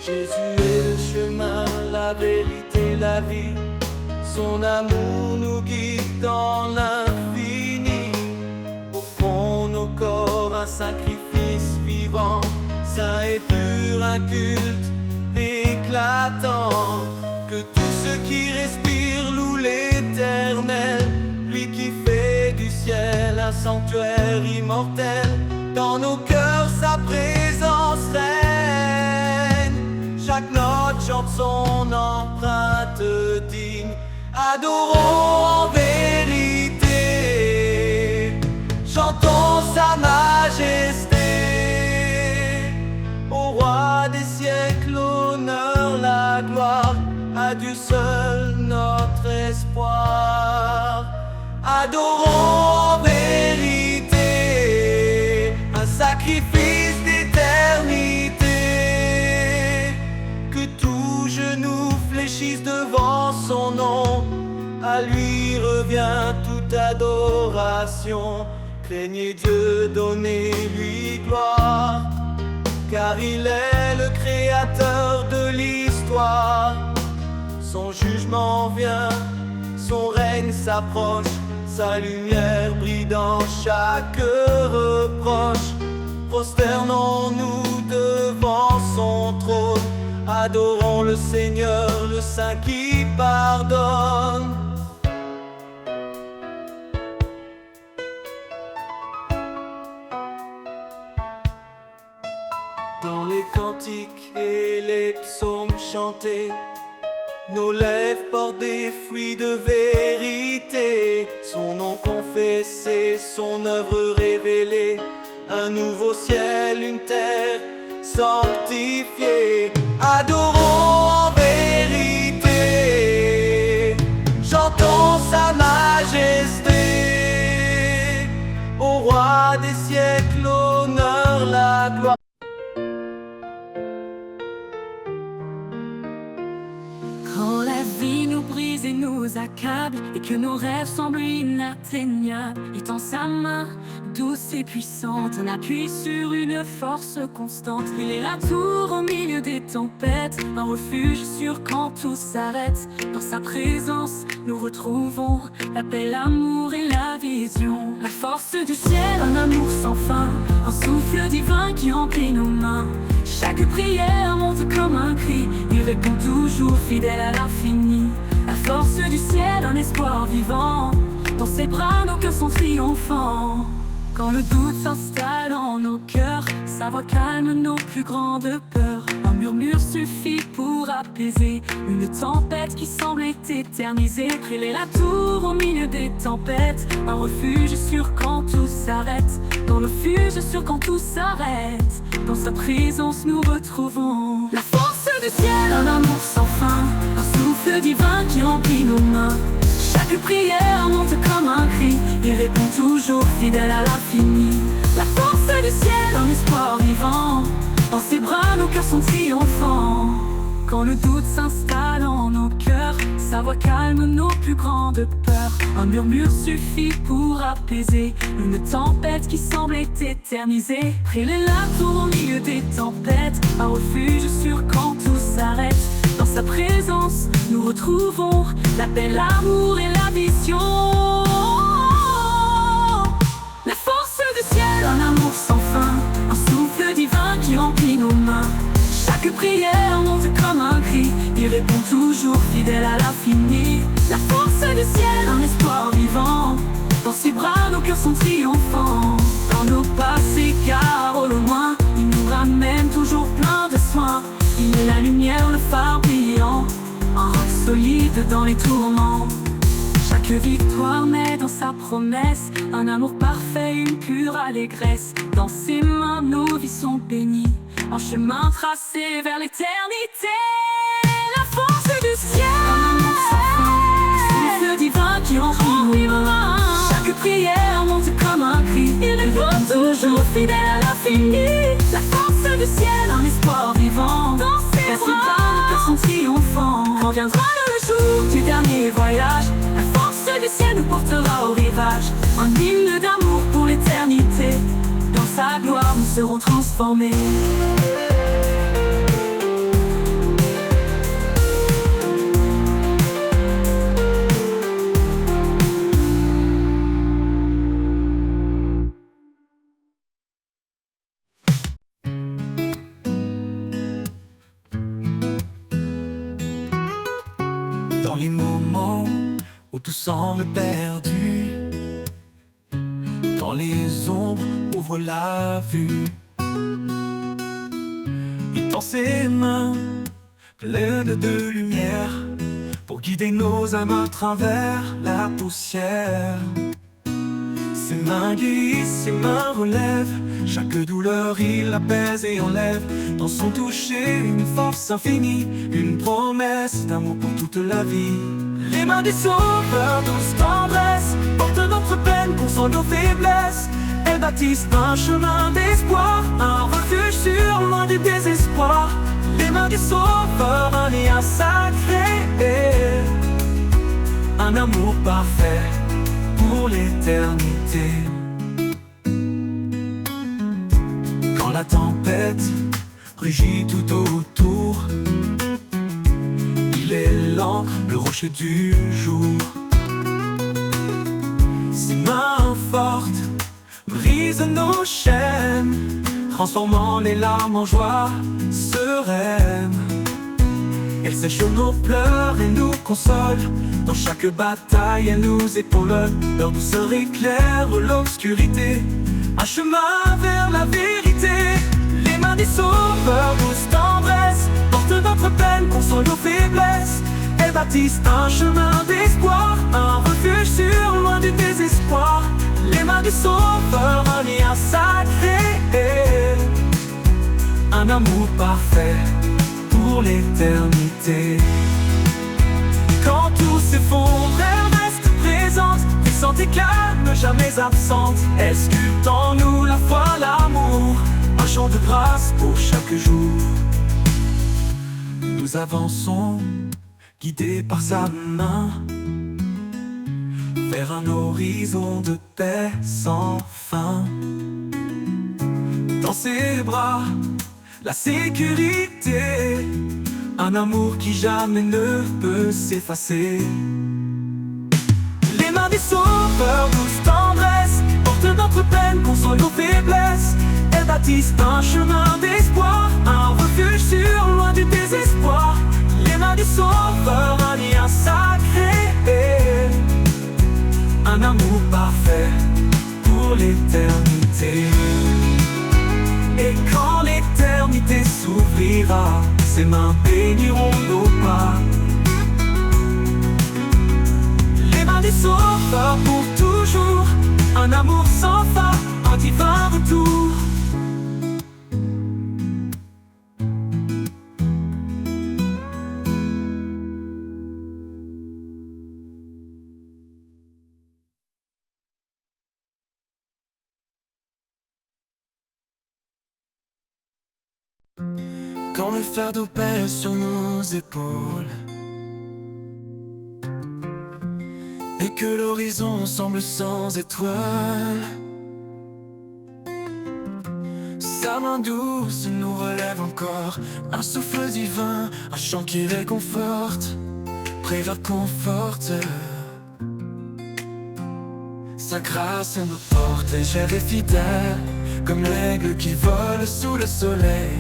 Jésus est le chemin, la vérité, la vie. Son amour nous guide dans l'infini. Offrons nos corps un sacrifice vivant, saint et pur, un culte éclatant. Que tous ceux qui respirent louent l'Éternel, lui qui fait du ciel un sanctuaire immortel. Dans nos cœurs sa présence règne, chaque note chante son empreinte digne. Adorons en vérité, chantons sa majesté. Au roi des siècles, l'honneur, la gloire, à Dieu seul notre espoir. Adorons en vérité, un sacrifice d'éternité. Que tout genou fléchisse devant son nom, à lui revient toute adoration. Craignez Dieu, donnez-lui gloire, car il est le créateur de l'histoire. Son jugement vient, son règne s'approche, sa lumière brille dans chaque reproche. Prosternons-nous devant son trône, adorons le Seigneur, le Saint qui pardonne. Dans les cantiques et les psaumes chantés, nos lèvres portent des fruits de vérité. Son nom confessé, son œuvre révélée, un nouveau ciel, une terre sanctifiée. Adorons en vérité, chantons sa majesté. Au roi des siècles, l'honneur, la gloire. Quand la vie nous brise et nous accable, et que nos rêves semblent inatteignables, il tend sa main douce et puissante, un appui sur une force constante. Il est la tour au milieu des tempêtes, un refuge sûr quand tout s'arrête. Dans sa présence, nous retrouvons la paix, l'amour et la vision. La force du ciel, un amour sans fin, un souffle divin qui remplit nos mains. Chaque prière monte comme un cri, il répond toujours fidèle à l'infini. La force du ciel, un espoir vivant, dans ses bras nos cœurs sont triomphants. Quand le doute s'installe en nos cœurs, sa voix calme nos plus grandes peurs. Un murmure suffit pour apaiser une tempête qui semble éternisée. Elle est la tour au milieu des tempêtes, un refuge sûr quand tout s'arrête. Dans le refuge sûr quand tout s'arrête, dans sa présence nous retrouvons la force du ciel, un amour sans fin, un souffle divin qui remplit nos mains. Chaque prière monte comme un cri, il répond toujours fidèle à l'infini. La force du ciel, un espoir vivant, dans ses bras nos cœurs sont triomphants. Quand le doute s'installe en nos cœurs, sa voix calme nos plus grandes peurs. Un murmure suffit pour apaiser une tempête qui semble éternisée. Elle est la tour au milieu des tempêtes, un refuge sûr quand tout s'arrête. Dans sa présence, nous retrouvons la paix, l'amour et la vision. La force du ciel, un amour sans fin, un souffle divin qui remplit nos mains. Chaque prière monte comme un cri, il répond toujours fidèle à l'infini. La force du ciel, un espoir vivant, dans ses bras nos cœurs sont triomphants. Dans nos pas s'égarent au loin, il nous ramène toujours plein de soins. Il est la lumière, le phare brillant, un roc solide dans les tourments. Chaque victoire naît dans sa promesse, un amour parfait, une pure allégresse. Dans ses mains nos vies sont bénies, un chemin tracé vers l'éternité. La force du ciel, un amour sans fin, souffle divin qui remplit nos mains. Chaque prière monte comme un cri, il répond toujours fidèle à l'infini. La force du ciel, un espoir vivant, dans ses bras nos cœurs sont triomphants. Quand viendra le jour du dernier voyage, la force du ciel nous portera au rivage. Un hymne d'amour pour l'éternité, dans sa gloire nous serons transformés. Dans les moments où tout semble perdu, dans les ombres ouvre la vue. Il tend ses mains pleines de lumière pour guider nos âmes à travers la poussière. Ses mains guérissent, ses mains relèvent chaque douleur, il apaise et enlève. Dans son toucher, une force infinie, une promesse d'amour pour toute la vie. Les mains des sauveurs, douce tendresse, portent notre peine pour sans nos faiblesses. Elles bâtissent un chemin d'espoir, un refuge sûr loin du désespoir. Les mains des sauveurs, un lien sacré, un amour parfait pour l'éternité. Quand la tempête rugit tout autour, il est lent, le rocher du jour. Ses mains fortes brisent nos chaînes, transformant les larmes en joie sereine. Elle sèche nos pleurs et nous console, dans chaque bataille elle nous épaule. Leur douceur éclaire l'obscurité, un chemin vers la vérité. Les mains mains du Sauveur, douce tendresse, porte notre peine, console nos faiblesses, et bâtissent un chemin d'espoir, un refuge sûr, loin du désespoir. Les mains du Sauveur, un lien sacré, un amour parfait pour l'éternité. Quand tout s'effondre, elle reste présente, puissante et calme, jamais absente. Elle sculpte en nous la foi, l'amour, un chant de grâce pour chaque jour. Nous avançons, guidés par sa main, vers un horizon de paix sans fin. Dans ses bras, la sécurité, un amour qui jamais ne peut s'effacer. Les mains du Sauveur, douce tendresse, portent notre peine, console nos faiblesses. Elles bâtissent un chemin d'espoir, un refuge sûr, loin du désespoir. Les mains du Sauveur, un lien sacré, un amour parfait pour l'éternité. Et quand l'éternité s'ouvrira, ses mains béniront nos pas. Les mains du Sauveur pour toujours, un amour sans fin, un divin retour. Quand le fardeau pèse sur nos épaules et que l'horizon semble sans étoiles, sa main douce nous relève encore, un souffle divin, un chant qui réconforte, prévient conforte. Sa grâce nous porte légère et fidèle, comme l'aigle qui vole sous le soleil.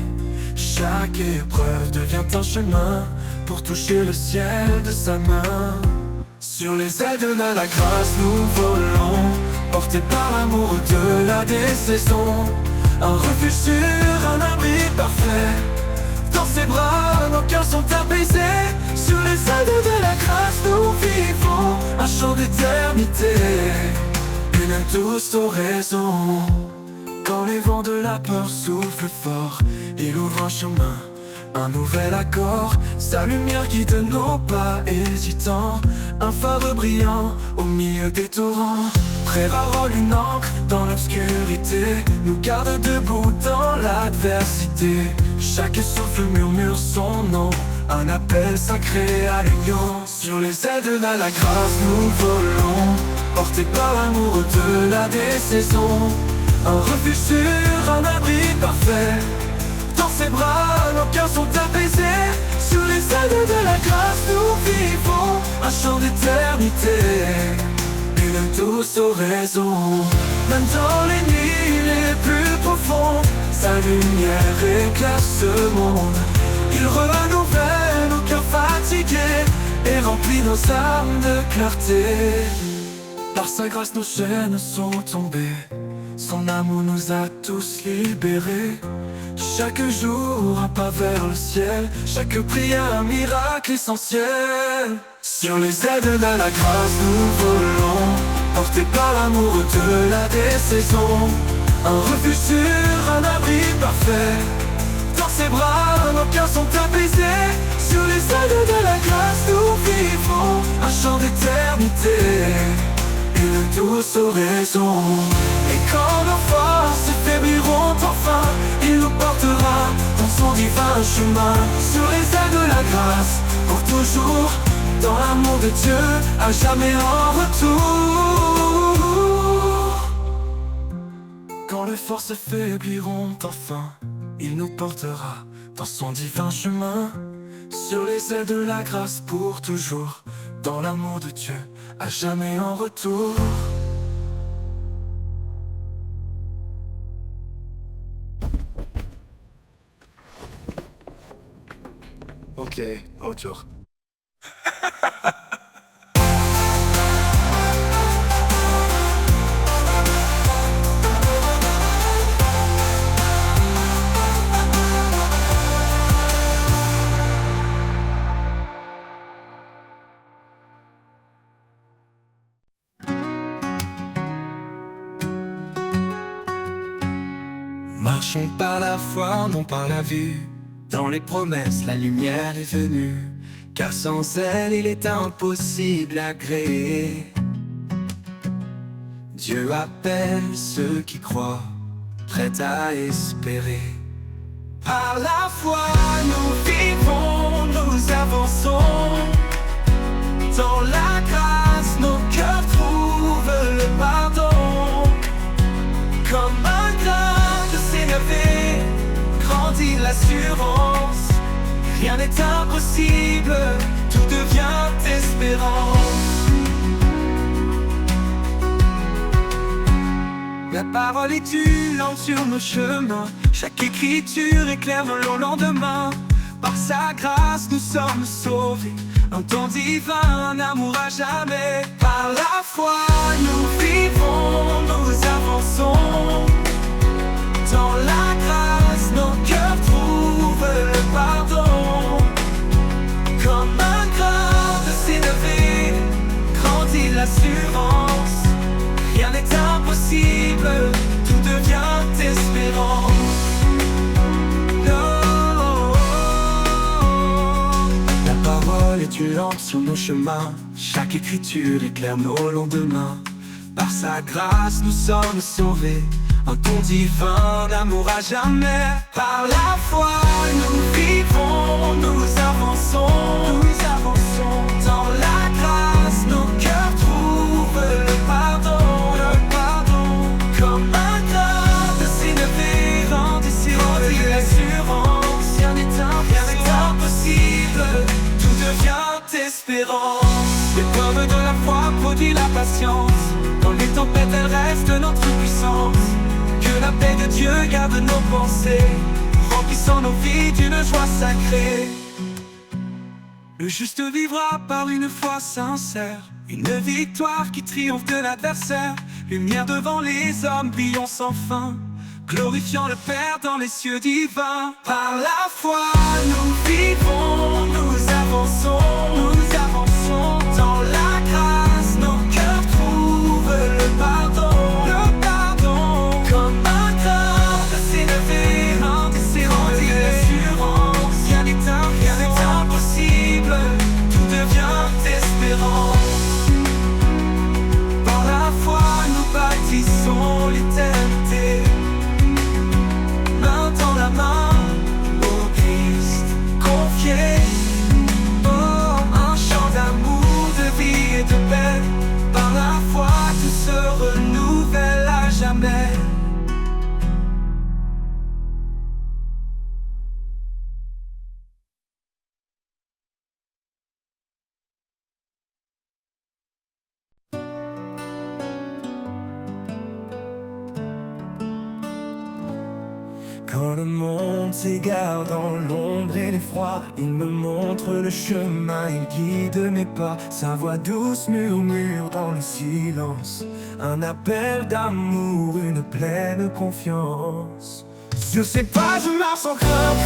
Chaque épreuve devient un chemin pour toucher le ciel de sa main. Sur les ailes de la grâce nous volons, portés par l'amour au-delà des saisons. Un refuge sûr, un abri parfait, dans ses bras nos cœurs sont apaisés. Sur les ailes de la grâce nous vivons un chant d'éternité, une douce oraison. Quand les vents de la peur soufflent fort, il ouvre un chemin, un nouvel accord. Sa lumière guide nos pas hésitants, un phare brillant au milieu des torrents. Prérarole une encre dans l'obscurité, nous garde debout dans l'adversité. Chaque souffle murmure son nom, un appel sacré à l'union. Sur les ailes de la grâce nous volons, portés par l'amour au-delà des saisons. Un refuge sûr, un abri parfait, dans ses bras nos cœurs sont apaisés. Sur les ailes de la grâce nous vivons un chant d'éternité, une douce oraison. Même dans les nuits les plus profondes, sa lumière éclaire ce monde. Il renouvelle nos cœurs fatigués et remplit nos âmes de clarté. Par sa grâce nos chaînes sont tombées, son amour nous a tous libérés. Chaque jour un pas vers le ciel, chaque prière un miracle essentiel. Sur les ailes de la grâce nous volons, portés par l'amour au-delà des saisons. Un refuge sûr, un abri parfait, dans ses bras nos cœurs sont apaisés. Sur les ailes de la grâce nous vivons un chant d'éternité, une douce oraison. Et quand nos forces faibliront enfin, il nous portera dans son divin chemin. Sur les ailes de la grâce, pour toujours, dans l'amour de Dieu, à jamais en retour. Quand les forces faibliront enfin, il nous portera dans son divin chemin. Sur les ailes de la grâce, pour toujours, dans l'amour de Dieu, à jamais en retour. Ok, autour. marchons par la foi, non par la vue. Dans les promesses, la lumière est venue, car sans elle, il est impossible à créer. Dieu appelle ceux qui croient, prêts à espérer. Par la foi, nous vivons, nous avançons. Dans la grâce, nos cœurs trouvent le pardon. Comme un grain de sénévé, grandit l'assurance. Rien n'est impossible, tout devient espérance. La parole est une lampe sur nos chemins. Chaque écriture éclaire nos lendemains. Par sa grâce nous sommes sauvés. Un temps divin, un amour à jamais. Par la foi nous vivons, nous avançons. Dans la grâce nos cœurs trouvent le pardon. Comme un grain de sénévé, grandit l'assurance. Rien n'est impossible, tout devient espérance. La parole est une lampe sur nos chemins. Chaque écriture éclaire nos lendemains. Par sa grâce nous sommes sauvés. Un don divin d'amour à jamais. Par la foi nous vivons, nous avançons. Nous avançons. Dans la grâce nos cœurs trouvent le pardon. Comme un grain de sénévé, grandit l'assurance. Rien n'est impossible, tout devient espérance. L'épreuve de la foi produit la patience. Dans les tempêtes elle reste notre puissance. Que la paix de Dieu garde nos pensées, remplissant nos vies d'une joie sacrée. Le juste vivra par une foi sincère, une victoire qui triomphe de l'adversaire. Lumière devant les hommes, brillons sans fin, glorifiant le Père dans les cieux divins. Par la foi nous vivons, nous avançons. Nous avançons. Dans la grâce nos cœurs trouvent le pardon. Le pardon. Comme un grain de sénévé, grandit l'assurance. Rien n'est impossible, tout devient espérance. Par la foi nous bâtissons l'éternité. Main dans la main, au Christ confié. Oh, un chant d'amour, de vie et de paix. Par la foi tout se renouvelle à jamais. Quand le monde s'égare dans l'ombre et l'effroi, il me montre le chemin, il guide mes pas. Sa voix douce murmure dans le silence, un appel d'amour, une pleine confiance. Sur ses pas je marche sans crainte,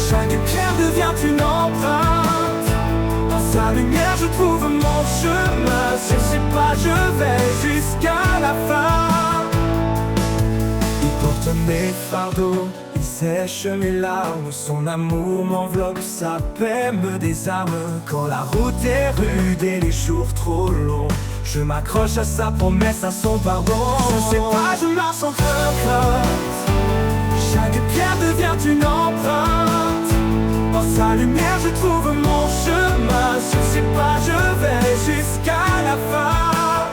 chaque pierre devient une empreinte. Dans sa lumière je trouve mon chemin, sur ses pas je vais jusqu'à la fin. Il porte mes fardeaux, il sèche mes larmes. Son amour m'enveloppe, sa paix me désarme. Quand la route est rude et les jours trop longs, je m'accroche à sa promesse, à son pardon. Je sais pas, je marche sans crainte, chaque pierre devient une empreinte. Dans sa lumière je trouve mon chemin, sur ses pas je vais jusqu'à la fin.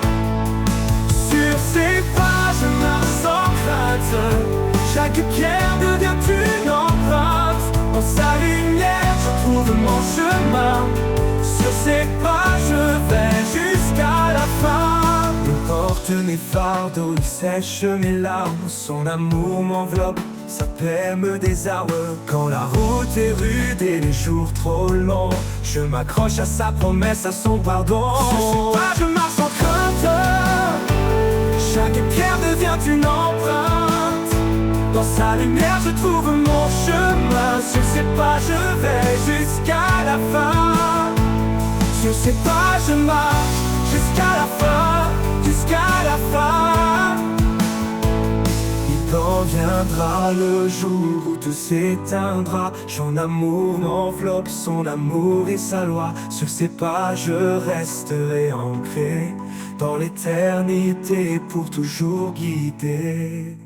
Sur ses pas je marche sans crainte, chaque pierre devient une empreinte. Dans sa lumière je trouve mon chemin, sur ses pas je vais jusqu'à la fin. Il porte mes fardeaux, il sèche mes larmes. Son amour m'enveloppe, sa paix me désarme. Quand la route est rude et les jours trop longs, je m'accroche à sa promesse, à son pardon. Je sais pas, je marche sans crainte, chaque pierre devient une empreinte. Dans sa lumière je trouve mon chemin, sur ses pas je vais jusqu'à la fin. Sur ses pas je marche jusqu'à la fin, jusqu'à la fin. Il quand viendra le jour où tout s'éteindra, son amour m'enveloppe, son amour et sa loi. Sur ces pas je resterai ancré dans l'éternité pour toujours guider.